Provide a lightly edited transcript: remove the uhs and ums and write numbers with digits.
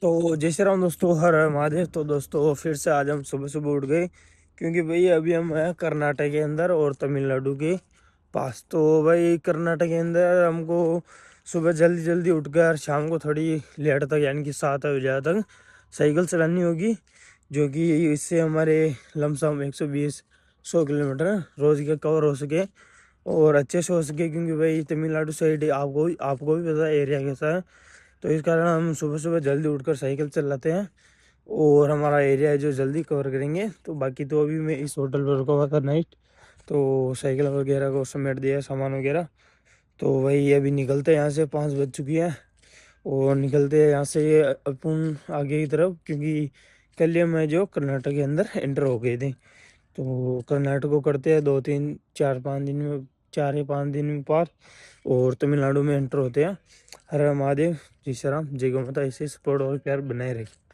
तो जय श्री राम दोस्तों, हर हर महादेव। तो दोस्तों फिर से आज हम सुबह सुबह उठ गए, क्योंकि भाई अभी हम हैं कर्नाटक के अंदर और तमिलनाडु के पास। तो भाई कर्नाटक के अंदर हमको सुबह जल्दी जल्दी उठ कर शाम को थोड़ी लेट तक यानी कि 7 बजे तक साइकिल चलानी होगी, जो कि इससे हमारे लमसम 120 100 किलोमीटर रोज का कवर हो सके और अच्छे से हो सके। क्योंकि भाई तमिलनाडु साइड आपको भी पता है एरिया कैसा है। तो इस कारण हम सुबह सुबह जल्दी उठकर साइकिल चलाते हैं और हमारा एरिया है जो जल्दी कवर करेंगे। तो बाकी तो अभी मैं इस होटल पर रुका हुआ था नाइट, तो साइकिल वगैरह को समेट दिया, सामान वगैरह। तो वही अभी निकलते हैं यहाँ से, 5 बज चुकी है और निकलते हैं यहाँ से अपन आगे की तरफ, क्योंकि कल ही मैं जो कर्नाटक के अंदर एंटर हो गए थे। तो कर्नाटक को करते हैं 2 3 4 5 दिन में, 4 या 5 दिन में पार, और तमिलनाडु में एंटर होते हैं। हर हर महादेव, जय श्री राम, जय गौ माता। ऐसे सपोर्ट और प्यार बनाए रखें।